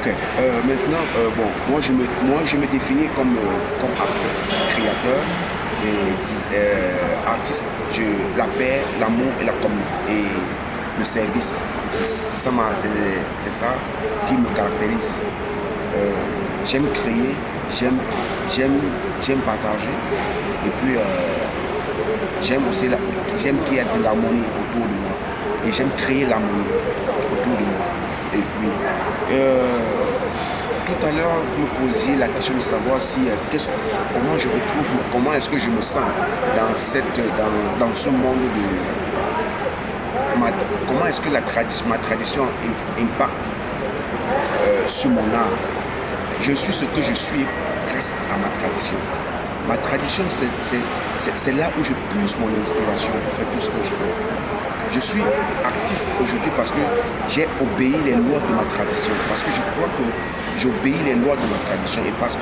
Ok, maintenant, bon, moi je me définis comme artiste, créateur, artiste, la paix, l'amour et et le service. C'est ça, c'est ça qui me caractérise. J'aime créer, j'aime, j'aime partager, et puis j'aime aussi, j'aime qu'il y ait de l'harmonie autour de moi, et j'aime créer l'harmonie autour de moi. Et puis, tout à l'heure, vous me posiez la question de savoir si, comment je retrouve, comment est-ce que je me sens dans ce monde comment est-ce que ma tradition impacte sur mon art. Je suis ce que je suis grâce à ma tradition. Ma tradition, c'est là où je puise mon inspiration pour faire tout ce que je fais. Je suis artiste aujourd'hui parce que j'ai obéi les lois de ma tradition, parce que je crois que j'obéis les lois de ma tradition et parce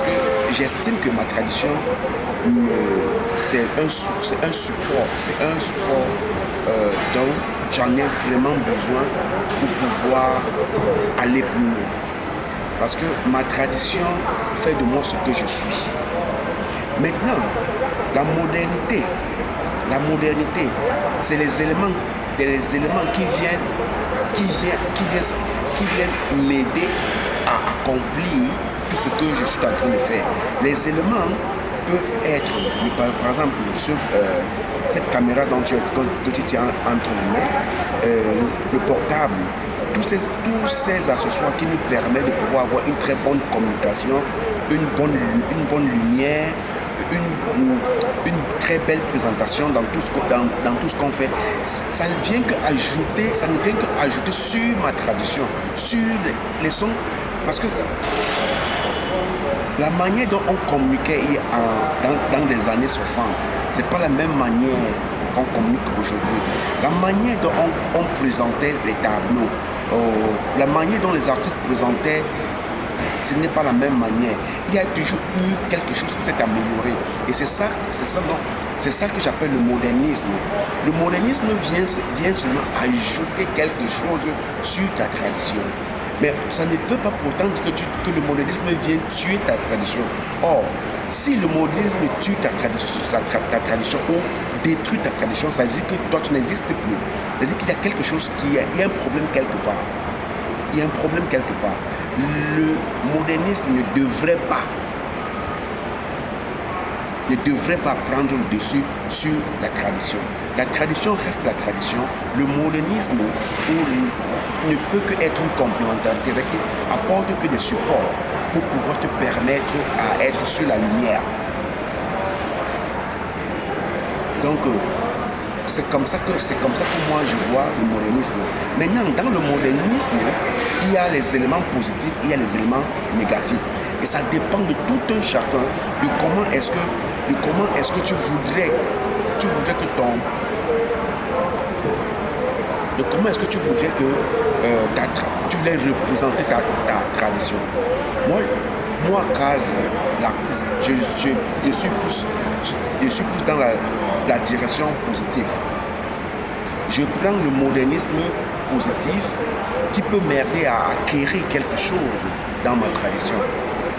que j'estime que ma tradition c'est un support dont j'en ai vraiment besoin pour pouvoir aller plus loin. Parce que ma tradition fait de moi ce que je suis. Maintenant, la modernité, c'est les éléments qui viennent m'aider à accomplir tout ce que je suis en train de faire. Les éléments peuvent être, par exemple, cette caméra que tu tiens entre les mains, le portable, tous ces accessoires qui nous permettent de pouvoir avoir une très bonne communication, une bonne lumière, une très belle présentation dans tout ce qu'on fait. Ça ne vient qu'ajouter sur ma tradition, sur les sons, parce que la manière dont on communiquait dans les années 60, c'est pas la même manière qu'on communique aujourd'hui. La manière dont on présentait les tableaux, la manière dont les artistes présentaient, ce n'est pas la même manière. Il y a toujours eu quelque chose qui s'est amélioré. Et c'est ça que j'appelle le modernisme. Le modernisme vient seulement ajouter quelque chose sur ta tradition. Mais ça ne veut pas pourtant dire que le modernisme vient tuer ta tradition. Or, si le modernisme tue ta tradition ou détruit ta tradition, ça veut dire que toi tu n'existes plus. Ça veut dire qu'il y a quelque chose il y a un problème quelque part. Il y a un problème quelque part. Le modernisme ne devrait pas prendre le dessus sur la tradition. La tradition reste la tradition. Le modernisme ne peut qu'être une complémentarité, c'est-à-dire qu'il apporte que des supports pour pouvoir te permettre à être sur la lumière. Donc, c'est comme ça que moi je vois le modernisme. Maintenant, dans le modernisme, il y a les éléments positifs, il y a les éléments négatifs. Et ça dépend de tout un chacun, de comment est-ce que tu voudrais que tu voulais représenter ta tradition. Moi, Kaz, l'artiste, je suis plus dans la direction positive. Je prends le modernisme positif qui peut m'aider à acquérir quelque chose dans ma tradition,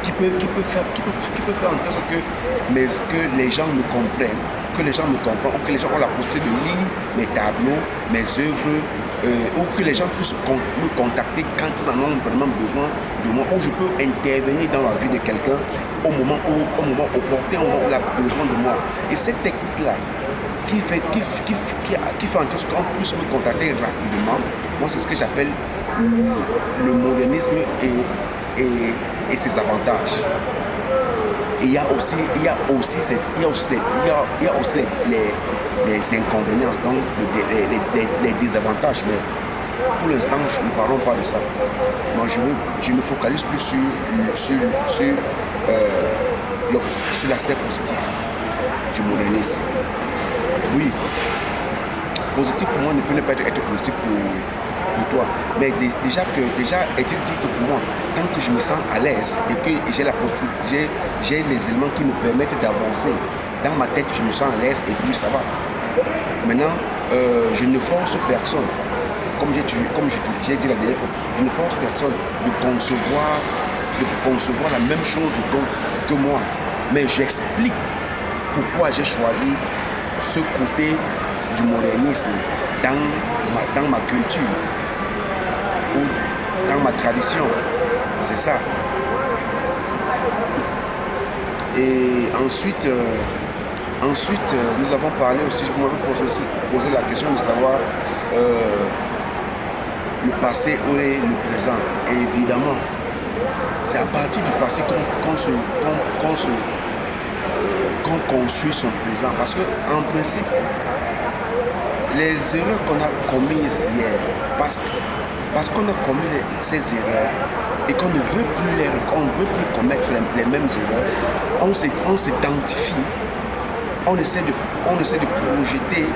qui peut faire en sorte que les gens me comprennent, ou que les gens ont la possibilité de lire mes tableaux, mes œuvres, ou que les gens puissent me contacter quand ils en ont vraiment besoin de moi, ou je peux intervenir dans la vie de quelqu'un au moment opportun, au moment où il a besoin de moi. Et cette technique-là, qui fait en sorte qu'on puisse me contacter rapidement, moi c'est ce que j'appelle le modernisme et ses avantages. Et il y a aussi les inconvénients, donc les désavantages. Mais pour l'instant, nous ne parlons pas de ça. Moi, je me focalise plus sur l'aspect positif du modernisme. Oui, positif pour moi ne peut pas être positif pour toi. Mais déjà est-il dit que pour moi, tant que je me sens à l'aise et que j'ai les éléments qui me permettent d'avancer, dans ma tête je me sens à l'aise et puis ça va. Maintenant, je ne force personne. comme j'ai dit la dernière fois, je ne force personne de concevoir la même chose que moi. Mais j'explique pourquoi j'ai choisi ce côté du modernisme dans ma culture ou dans ma tradition. C'est ça. Et ensuite, nous avons parlé aussi, vous m'avez posé la question de savoir le passé et le présent. Et évidemment, c'est à partir du passé qu'on construit son présent. Parce qu'en principe, les erreurs qu'on a commises hier, parce qu'on a commis ces erreurs et qu'on ne veut plus commettre les mêmes erreurs, on s'identifie, on essaie de projeter,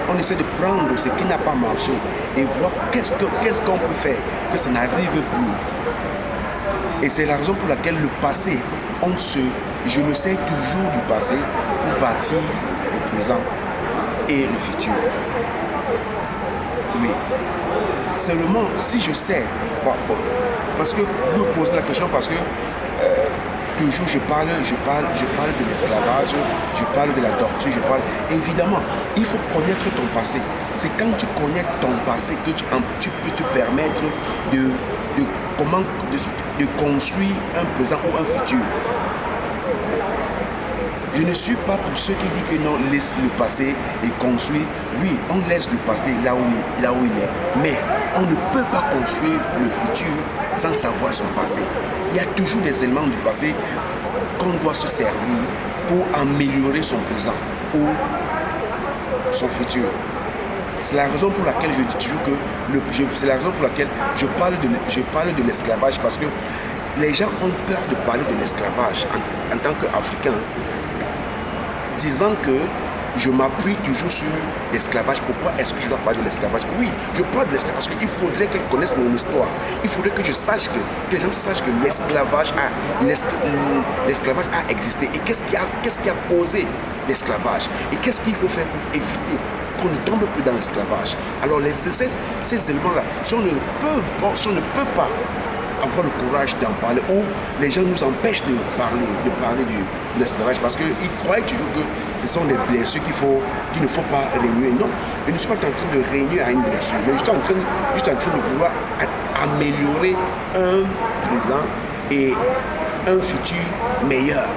on essaie de prendre ce qui n'a pas marché et voir qu'est-ce qu'on peut faire, que ça n'arrive plus. Et c'est la raison pour laquelle le passé, je me sers toujours du passé pour bâtir le présent et le futur. Oui. Seulement si je sais, parce que vous me posez la question, parce que toujours je parle de l'esclavage, je parle de la torture, évidemment, il faut connaître ton passé. C'est quand tu connais ton passé que tu peux te permettre de construire un présent ou un futur. Je ne suis pas pour ceux qui disent que non, laisse le passé et construire. Oui, on laisse le passé là où il est. Mais on ne peut pas construire le futur sans savoir son passé. Il y a toujours des éléments du passé qu'on doit se servir pour améliorer son présent ou son futur. C'est la raison pour laquelle je dis toujours c'est la raison pour laquelle je parle de l'esclavage, parce que les gens ont peur de parler de l'esclavage en tant qu'Africain, disant que je m'appuie toujours sur l'esclavage. Pourquoi est-ce que je dois parler de l'esclavage? Oui, je parle de l'esclavage parce qu'il faudrait que je connaisse mon histoire. Il faudrait que je sache que les gens sachent que l'esclavage a existé. Et qu'est-ce qui a causé l'esclavage? Et qu'est-ce qu'il faut faire pour éviter qu'on ne tombe plus dans l'esclavage? Alors ces éléments-là, si on ne peut pas avoir le courage d'en parler, ou les gens nous empêchent de parler de l'esclavage parce qu'ils croient toujours que ce sont des blessures qu'il ne faut pas régner. Non, je ne suis pas en train de régner à une blessure, mais je suis en train de vouloir améliorer un présent et un futur meilleur.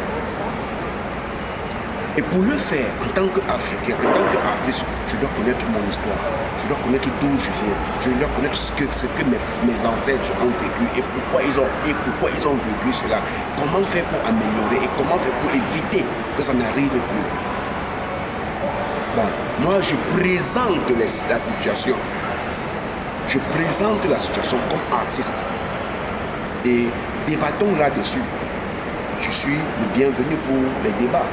Et pour le faire, en tant qu'Africain, en tant qu'artiste, je dois connaître mon histoire. Je dois connaître d'où je viens. Je dois connaître ce que mes ancêtres ont vécu et pourquoi ils ont vécu cela. Comment faire pour améliorer et comment faire pour éviter que ça n'arrive plus. Bon, moi, je présente la situation. Je présente la situation comme artiste. Et débattons là-dessus. Je suis le bienvenu pour les débats.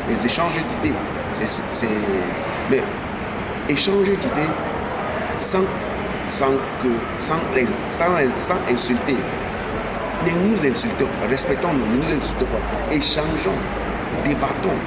Les échanges d'idées. Mais échanger d'idées sans insulter. Ne nous insultons pas, respectons-nous, ne nous insultons pas. Échangeons, débattons.